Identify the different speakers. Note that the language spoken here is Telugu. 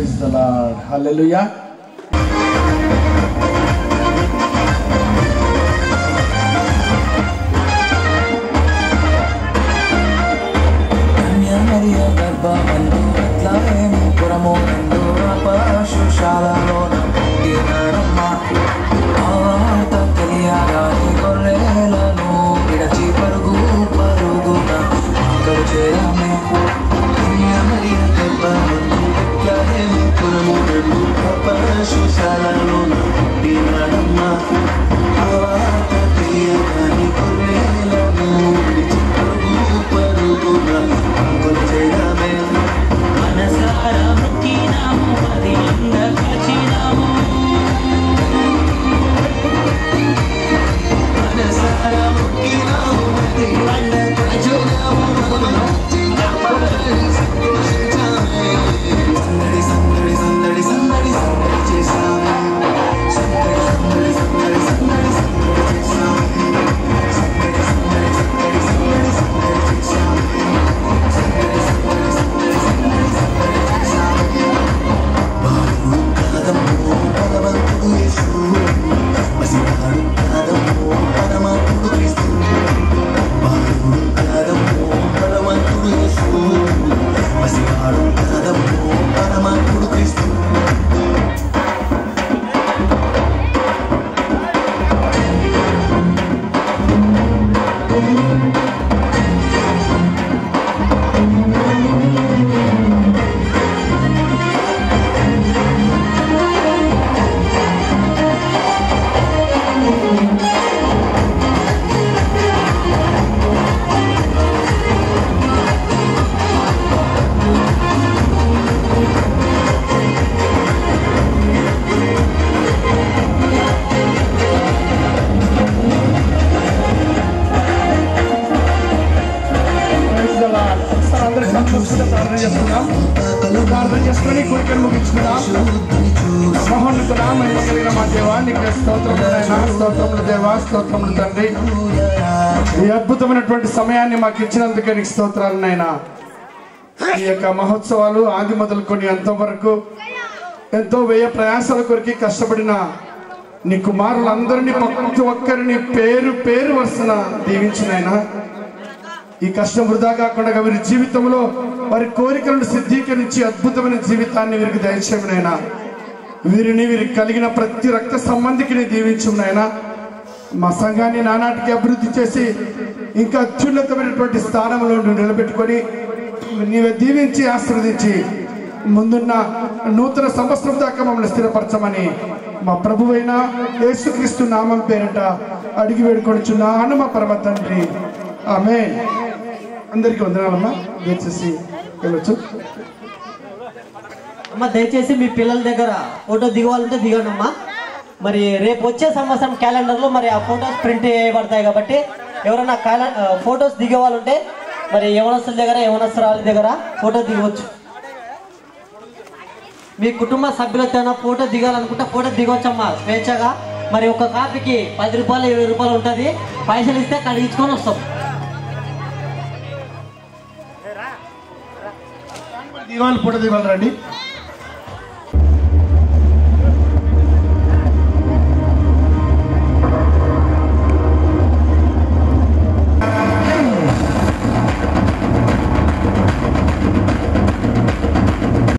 Speaker 1: Praise the lord. హల్లెలూయా.
Speaker 2: కన్యామరియా గర్భమందు బెత్లెహేము పురమునందు పశుశాలలోన పుట్టినాడమ్మా. ఆ వార్త తెలియగానే గొర్రెలను విడచి పరుగు పరుగున అక్కడు చేరామే. కన్యామరియా గర్భమందు బెత్లెహేము పురమునందు పశుశాలలోన పుట్టినాడమ్మా. ఆ వార్త తెలియగానే గొర్రెలను విడిచి పరుగు పరుగున అక్కడు చేరామే. మనసారా మొక్కినాము అది అందకచినాము. మనసారా మొక్కినాము అది అందకచినాము. సందడి సందడి సందడి సందడి సందడి చేసాము. సందడి సందడి సందడి సందడి సందడి చేసాము. సందడి సందడి సందడి సందడి సందడి చేసాము. సందడి సందడి సందడి సందడి సందడి చేసాము. బాలు కాదమ్మో బలవంతుడు యేసు. మసివాడు కాదమ్మో పరమాత్ముడు క్రీస్తు. బాలు కాదమ్మో బలవంతుడు యేసు. మసివాడు కాదమ్మో పరమాత్ముడు క్రీస్తు.
Speaker 1: ప్రార్థన చేసుకుని కోరికలు ముగించుకుందాం. మహోన్నతుడా మహిమ కలిగిన మా దేవా నీకు స్తోత్రములు నాయనా. స్తోత్రములు దేవా, స్తోత్రములు తండ్రి. ఈ అద్భుతమైనటువంటి సమయాన్ని మాకు ఇచ్చినందుకే నీకు స్తోత్రాలు నాయనా. ఈ యొక్క మహోత్సవాలు ఆది మొదలుకొని అంతవరకు ఎంతో వ్యయ ప్రయాసాల కొరికి కష్టపడిన నీ కుమారులందరినీ ప్రతి ఒక్కరిని పేరు పేరు వరుసన దీవించినైనా ఈ కష్టం వృధా కాకుండా వీరి జీవితంలో వారి కోరికలను సిద్ధీకరించి అద్భుతమైన జీవితాన్ని వీరికి దయచేయనైనా. వీరికి కలిగిన ప్రతి రక్త సంబంధికిని దీవించునైనా. మా సంఘాన్ని నానాటికి అభివృద్ధి చేసి ఇంకా అత్యున్నతమైనటువంటి స్థానంలో నిలబెట్టుకొని నీవే దీవించి ఆశీర్వదించి ముందున్న నూతన సంవత్సరం దాకా మమ్మల్ని స్థిరపరచమని మా ప్రభువైన యేసుక్రీస్తు నామం పేరిట అడిగి వేడుకొనిచున్నాను మా పరమ తండ్రి. ఆమేన్. అందరికీ వందనాలమ్మా. దయచేసి వెళ్ళొచ్చు.
Speaker 3: అమ్మ దయచేసి మీ పిల్లల దగ్గర ఫోటో దిగవాలంటే దిగండి అమ్మా. మరి రేపు వచ్చే సంవత్సరం క్యాలెండర్లో మరి ఆ ఫొటోస్ ప్రింట్ చేయబడతాయి కాబట్టి ఎవరైనా ఫొటోస్ దిగేవాళ్ళుంటే మరి యవనస్తుల దగ్గర యవనస్తురాల దగ్గర ఫోటో దిగవచ్చు. మీ కుటుంబ సభ్యులతో ఫోటో దిగాలనుకుంటే ఫోటో దిగవచ్చమ్మా స్వేచ్ఛగా. మరి ఒక కాపీకి 10 రూపాయలు 20 రూపాయలు ఉంటుంది. పైసలు ఇస్తే కడిగించుకొని వస్తాం.
Speaker 1: దిగాలి ఫోటో దిగాలి రండి.